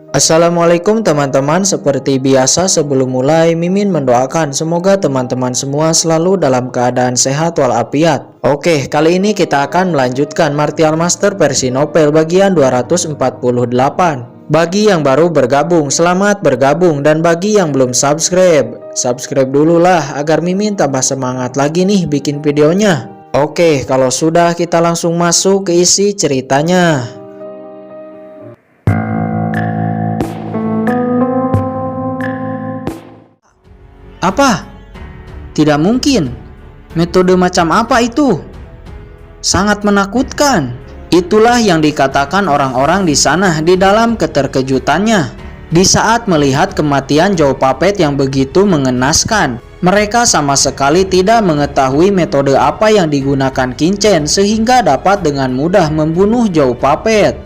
Assalamualaikum teman-teman, seperti biasa sebelum mulai Mimin mendoakan semoga teman-teman semua selalu dalam keadaan sehat walafiat. Oke, kali ini kita akan melanjutkan Martial Master versi novel bagian 248. Bagi yang baru bergabung, selamat bergabung, dan bagi yang belum subscribe dulu lah agar Mimin tambah semangat lagi nih bikin videonya. Oke, kalau sudah kita langsung masuk ke isi ceritanya. Apa? Tidak mungkin. Metode macam apa itu? Sangat menakutkan. Itulah yang dikatakan orang-orang di sana di dalam keterkejutannya. Di saat melihat kematian Joe Puppet yang begitu mengenaskan, mereka sama sekali tidak mengetahui metode apa yang digunakan Qin-Chen sehingga dapat dengan mudah membunuh Joe Puppet.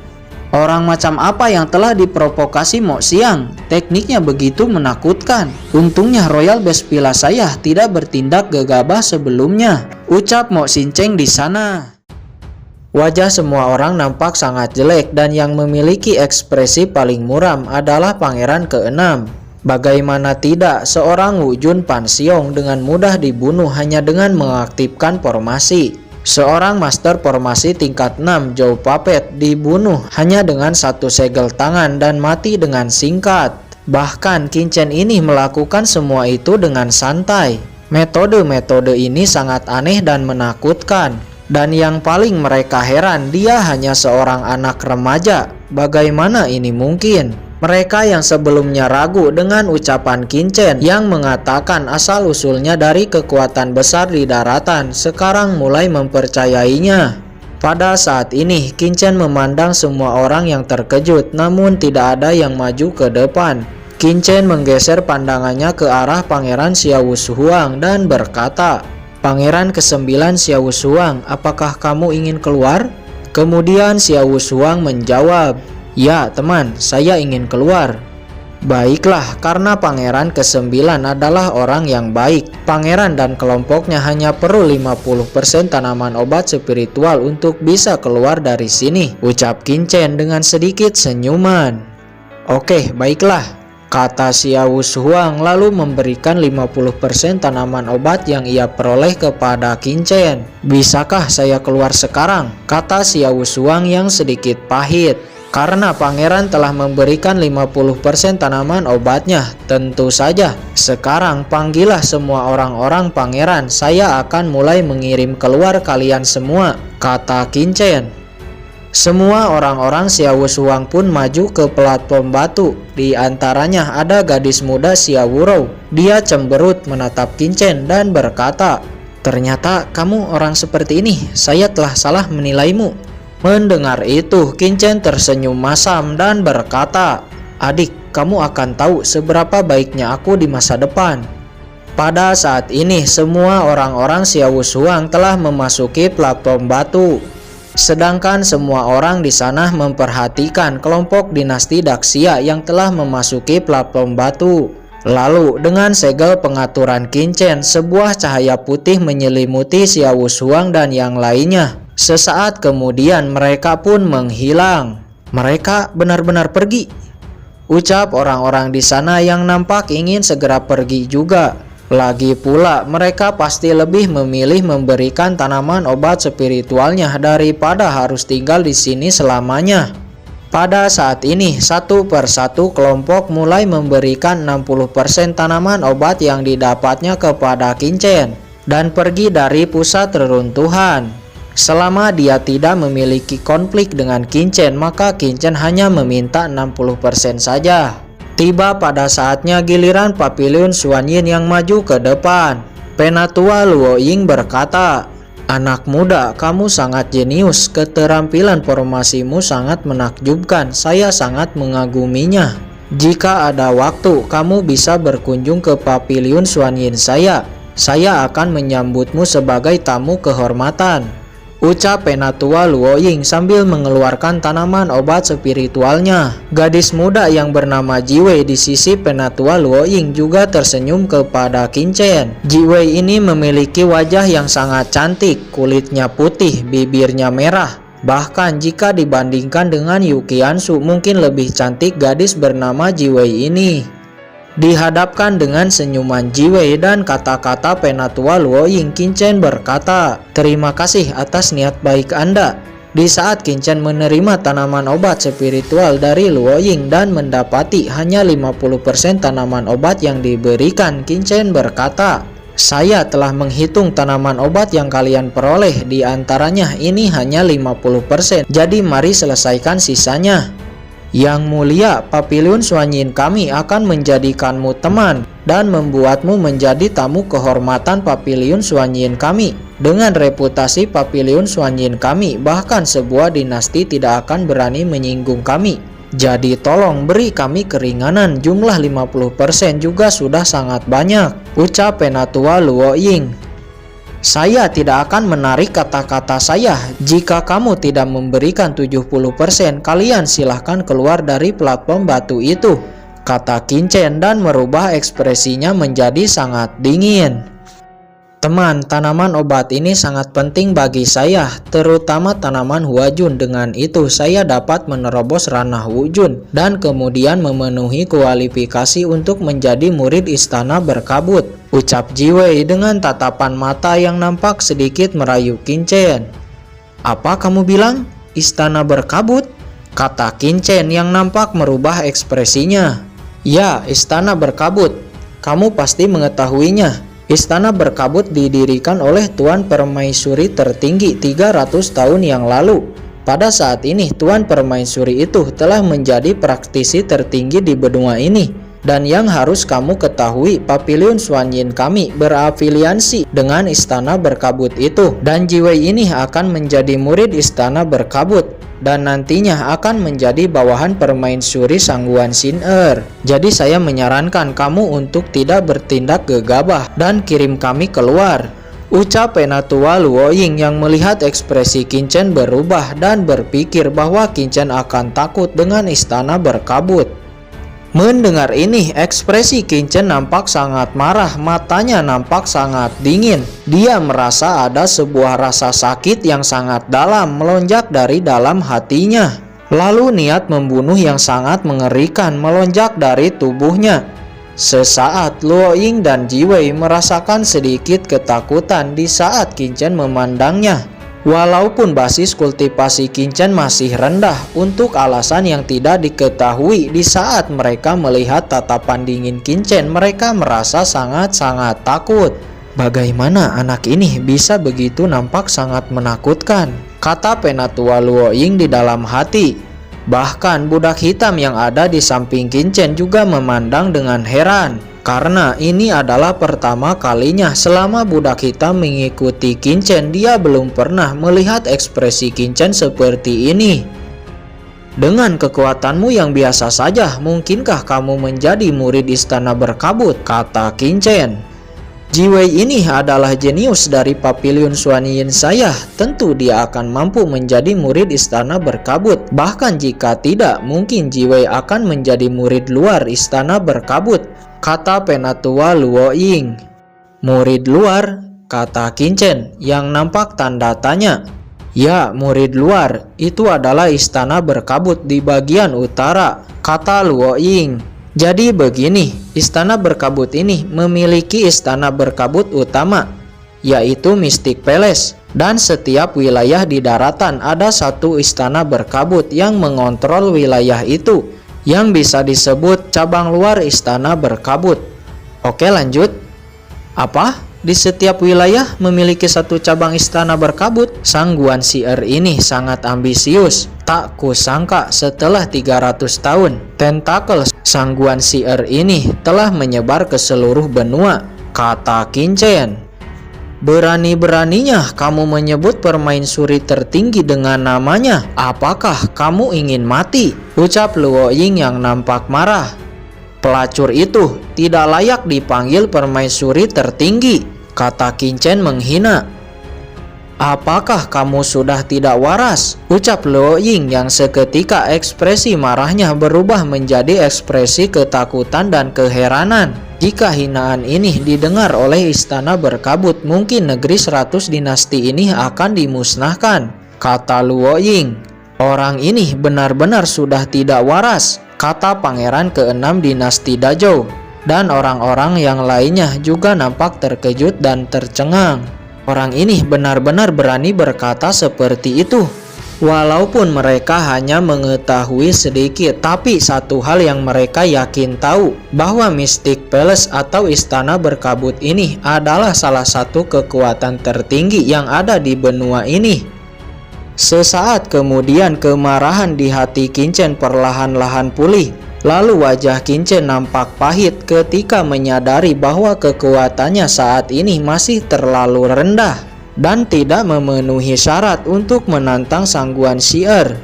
Orang macam apa yang telah diprovokasi Mo Xiang? Tekniknya begitu menakutkan. Untungnya Royal Best Villa saya tidak bertindak gegabah sebelumnya, ucap Mo Xincheng di sana. Wajah semua orang nampak sangat jelek dan yang memiliki ekspresi paling muram adalah pangeran ke-6. Bagaimana tidak, seorang Wu Jun Pan Xiong dengan mudah dibunuh hanya dengan mengaktifkan formasi. Seorang master formasi tingkat 6 Joe Puppet dibunuh hanya dengan satu segel tangan dan mati dengan singkat. Bahkan Qin-Chen ini melakukan semua itu dengan santai. Metode-metode ini sangat aneh dan menakutkan. Dan yang paling mereka heran, dia hanya seorang anak remaja. Bagaimana ini mungkin? Mereka yang sebelumnya ragu dengan ucapan Qin-Chen yang mengatakan asal-usulnya dari kekuatan besar di daratan, sekarang mulai mempercayainya. Pada saat ini, Qin-Chen memandang semua orang yang terkejut, namun tidak ada yang maju ke depan. Qin-Chen menggeser pandangannya ke arah Pangeran Xiao Shuang dan berkata, "Pangeran ke-9 Xiao Shuang, apakah kamu ingin keluar?" Kemudian Xiao Shuang menjawab, "Ya teman, saya ingin keluar." Baiklah, karena pangeran ke-9 adalah orang yang baik. Pangeran dan kelompoknya hanya perlu 50% tanaman obat spiritual untuk bisa keluar dari sini, ucap Qin-Chen dengan sedikit senyuman. Oke, baiklah, kata Xiao Shuang lalu memberikan 50% tanaman obat yang ia peroleh kepada Qin-Chen. Bisakah saya keluar sekarang? Kata Xiao Shuang yang sedikit pahit. Karena pangeran telah memberikan 50% tanaman obatnya, tentu saja. Sekarang panggillah semua orang-orang pangeran, saya akan mulai mengirim keluar kalian semua, kata Qin-Chen. Semua orang-orang Xiao Shuang pun maju ke platform batu. Di antaranya ada gadis muda Xiao Wurou. Dia cemberut menatap Qin-Chen dan berkata, "Ternyata kamu orang seperti ini, saya telah salah menilaimu." Mendengar itu, Qin-Chen tersenyum masam dan berkata, "Adik, kamu akan tahu seberapa baiknya aku di masa depan." Pada saat ini, semua orang-orang Xiao Shuang telah memasuki platform batu. Sedangkan semua orang di sana memperhatikan kelompok dinasti Daxia yang telah memasuki platform batu. Lalu, dengan segel pengaturan Qin-Chen, sebuah cahaya putih menyelimuti Xiao Shuang dan yang lainnya. Sesaat kemudian mereka pun menghilang. Mereka benar-benar pergi, ucap orang-orang di sana yang nampak ingin segera pergi juga. Lagi pula mereka pasti lebih memilih memberikan tanaman obat spiritualnya daripada harus tinggal di sini selamanya. Pada saat ini satu persatu kelompok mulai memberikan 60% tanaman obat yang didapatnya kepada Qin-Chen dan pergi dari pusat reruntuhan. Selama dia tidak memiliki konflik dengan Qin-Chen, maka Qin-Chen hanya meminta 60% saja. Tiba pada saatnya giliran Papiliun Xuanyin yang maju ke depan. Penatua Luo Ying berkata, "Anak muda, kamu sangat jenius. Keterampilan formasimu sangat menakjubkan. Saya sangat mengaguminya. Jika ada waktu, kamu bisa berkunjung ke Papiliun Xuanyin saya. Saya akan menyambutmu sebagai tamu kehormatan." ucap Penatua Luoying sambil mengeluarkan tanaman obat spiritualnya. Gadis muda yang bernama Jiwei di sisi Penatua Luoying juga tersenyum kepada Qinchen. Jiwei ini memiliki wajah yang sangat cantik, kulitnya putih, bibirnya merah. Bahkan jika dibandingkan dengan Yu Qiansu, mungkin lebih cantik gadis bernama Jiwei ini. Dihadapkan dengan senyuman Jiwei dan kata-kata Penatua Luoying, Qinchen berkata, "Terima kasih atas niat baik Anda." Di saat Qinchen menerima tanaman obat spiritual dari Luoying dan mendapati hanya 50% tanaman obat yang diberikan, Qinchen berkata, "Saya telah menghitung tanaman obat yang kalian peroleh, di antaranya ini hanya 50%, jadi mari selesaikan sisanya." Yang mulia, Papiliun Suanyin kami akan menjadikanmu teman dan membuatmu menjadi tamu kehormatan Papiliun Suanyin kami. Dengan reputasi Papiliun Suanyin kami, bahkan sebuah dinasti tidak akan berani menyinggung kami. Jadi tolong beri kami keringanan, jumlah 50% juga sudah sangat banyak, ucap Penatua Luoying. Saya tidak akan menarik kata-kata saya. Jika kamu tidak memberikan 70%, kalian silahkan keluar dari platform batu itu, kata Qinchen dan merubah ekspresinya menjadi sangat dingin. Teman, tanaman obat ini sangat penting bagi saya, terutama tanaman Huajun. Dengan itu saya dapat menerobos ranah Wujun dan kemudian memenuhi kualifikasi untuk menjadi murid istana berkabut, ucap Jiwei dengan tatapan mata yang nampak sedikit merayu Qinchen. Apa kamu bilang? Istana berkabut? Kata Qinchen yang nampak merubah ekspresinya. Ya, istana berkabut. Kamu pasti mengetahuinya. Istana berkabut didirikan oleh Tuan Permaisuri tertinggi 300 tahun yang lalu. Pada saat ini, Tuan Permaisuri itu telah menjadi praktisi tertinggi di benua ini. Dan yang harus kamu ketahui, Papiliun Suanyin kami berafiliasi dengan istana berkabut itu. Dan Jiwei ini akan menjadi murid istana berkabut dan nantinya akan menjadi bawahan permaisuri Sangguan Xin-er. Jadi saya menyarankan kamu untuk tidak bertindak gegabah dan kirim kami keluar, ucap Penatua Luoying yang melihat ekspresi Qinchen berubah dan berpikir bahwa Qinchen akan takut dengan istana berkabut. Mendengar ini, ekspresi Qinchen nampak sangat marah, matanya nampak sangat dingin. Dia merasa ada sebuah rasa sakit yang sangat dalam melonjak dari dalam hatinya. Lalu niat membunuh yang sangat mengerikan melonjak dari tubuhnya. Sesaat Luoying dan Jiwei merasakan sedikit ketakutan di saat Qinchen memandangnya. Walaupun basis kultivasi Qinchen masih rendah, untuk alasan yang tidak diketahui, di saat mereka melihat tatapan dingin Qinchen, mereka merasa sangat-sangat takut. Bagaimana anak ini bisa begitu nampak sangat menakutkan, kata Penatua Luoying di dalam hati. Bahkan budak hitam yang ada di samping Qinchen juga memandang dengan heran. Karena ini adalah pertama kalinya selama budak hitam mengikuti Qinchen, dia belum pernah melihat ekspresi Qinchen seperti ini. Dengan kekuatanmu yang biasa saja, mungkinkah kamu menjadi murid istana berkabut, kata Qinchen. Jiwei ini adalah jenius dari Papiliun Suanyin saya, tentu dia akan mampu menjadi murid istana berkabut. Bahkan jika tidak, mungkin Jiwei akan menjadi murid luar istana berkabut, kata Penatua Luoying. Murid luar, kata Qinchen yang nampak tanda tanya. Ya, murid luar, itu adalah istana berkabut di bagian utara, kata Luoying. Jadi begini, istana berkabut ini memiliki istana berkabut utama, yaitu Mystic Palace. Dan setiap wilayah di daratan ada satu istana berkabut yang mengontrol wilayah itu, yang bisa disebut cabang luar istana berkabut. Oke, lanjut. Apa? Di setiap wilayah memiliki satu cabang istana berkabut? Sangguan Xin-er ini sangat ambisius. Tak kusangka setelah 300 tahun, tentakel Sangguan Xin-er ini telah menyebar ke seluruh benua, kata Qinchen. Berani-beraninya kamu menyebut permaisuri tertinggi dengan namanya. Apakah kamu ingin mati? Ucap Luoying yang nampak marah. Pelacur itu tidak layak dipanggil permaisuri tertinggi, kata Qinchen menghina. Apakah kamu sudah tidak waras? Ucap Luo Ying yang seketika ekspresi marahnya berubah menjadi ekspresi ketakutan dan keheranan. Jika hinaan ini didengar oleh istana berkabut, mungkin negeri 100 dinasti ini akan dimusnahkan, kata Luo Ying. Orang ini benar-benar sudah tidak waras, kata pangeran ke-6 dinasti Dazhou. Dan orang-orang yang lainnya juga nampak terkejut dan tercengang. Orang ini benar-benar berani berkata seperti itu. Walaupun mereka hanya mengetahui sedikit, tapi satu hal yang mereka yakin tahu, bahwa Mystic Palace atau istana berkabut ini adalah salah satu kekuatan tertinggi yang ada di benua ini. Sesaat kemudian kemarahan di hati Qin Chen perlahan-lahan pulih. Lalu wajah Qin Chen nampak pahit ketika menyadari bahwa kekuatannya saat ini masih terlalu rendah dan tidak memenuhi syarat untuk menantang Sangguan Xi'er.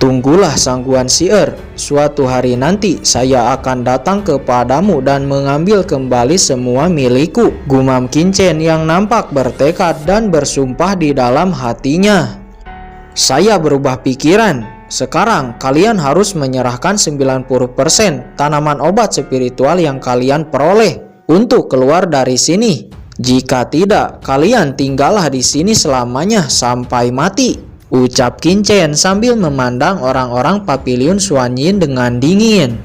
Tunggulah Sangguan Xi'er, suatu hari nanti saya akan datang kepadamu dan mengambil kembali semua milikku, gumam Qin Chen yang nampak bertekad dan bersumpah di dalam hatinya. Saya berubah pikiran. Sekarang kalian harus menyerahkan 90% tanaman obat spiritual yang kalian peroleh untuk keluar dari sini. Jika tidak, kalian tinggallah di sini selamanya sampai mati, ucap Qin Chen sambil memandang orang-orang Papiliun Xuanyin dengan dingin.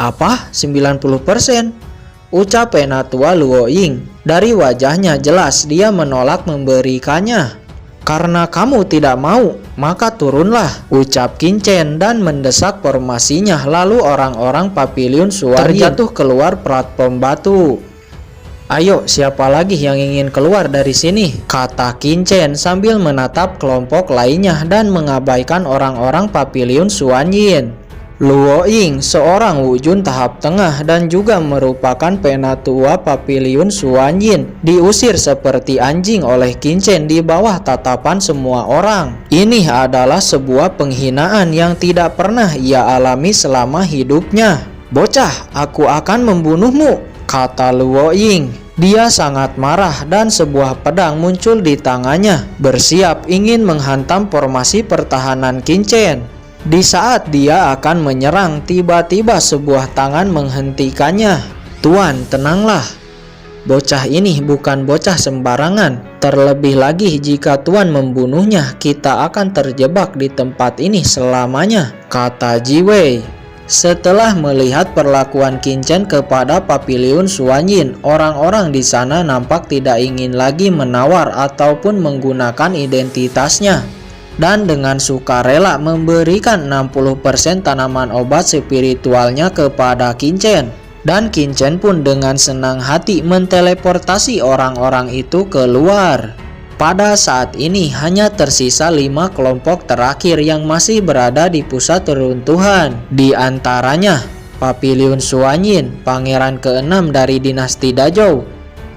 Apa? 90%? Ucap penatua Luo Ying. Dari wajahnya jelas dia menolak memberikannya. Karena kamu tidak mau, maka turunlah, ucap Qin Chen dan mendesak formasinya. Lalu orang-orang Papiliun Xuanyin terjatuh keluar platform batu. Ayo, siapa lagi yang ingin keluar dari sini? Kata Qin Chen sambil menatap kelompok lainnya dan mengabaikan orang-orang Papiliun Xuanyin. Luo Ying, seorang wujun tahap tengah dan juga merupakan penatua Papiliun Xuanyin, diusir seperti anjing oleh Qin Chen di bawah tatapan semua orang. Ini adalah sebuah penghinaan yang tidak pernah ia alami selama hidupnya. Bocah, aku akan membunuhmu, kata Luo Ying. Dia sangat marah dan sebuah pedang muncul di tangannya, bersiap ingin menghantam formasi pertahanan Qin Chen. Di saat dia akan menyerang, tiba-tiba sebuah tangan menghentikannya. Tuan, tenanglah. Bocah ini bukan bocah sembarangan. Terlebih lagi jika Tuan membunuhnya, kita akan terjebak di tempat ini selamanya, kata Ji Wei. Setelah melihat perlakuan Qin Chen kepada Papiliun Xuanyin, orang-orang di sana nampak tidak ingin lagi menawar ataupun menggunakan identitasnya, dan dengan sukarela memberikan 60% tanaman obat spiritualnya kepada Qin Chen. Dan Qin Chen pun dengan senang hati menteleportasi orang-orang itu keluar. Pada saat ini hanya tersisa 5 kelompok terakhir yang masih berada di pusat reruntuhan. Di antaranya Papiliun Xuanyin, pangeran ke-6 dari dinasti Dazhou,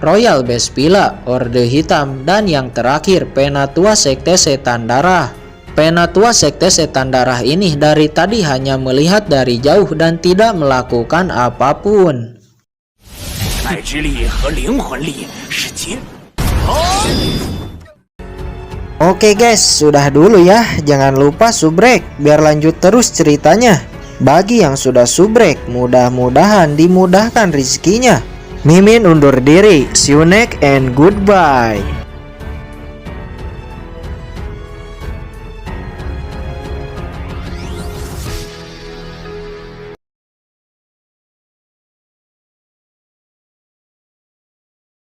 Royal Bespila, Orde Hitam, dan yang terakhir Penatua Sekte Setan Darah. Penatua Sekte Setan Darah ini dari tadi hanya melihat dari jauh dan tidak melakukan apapun. Oke guys, sudah dulu ya. Jangan lupa subrek biar lanjut terus ceritanya. Bagi yang sudah subrek, mudah-mudahan dimudahkan rezekinya. Mimin undur diri. See you next and goodbye.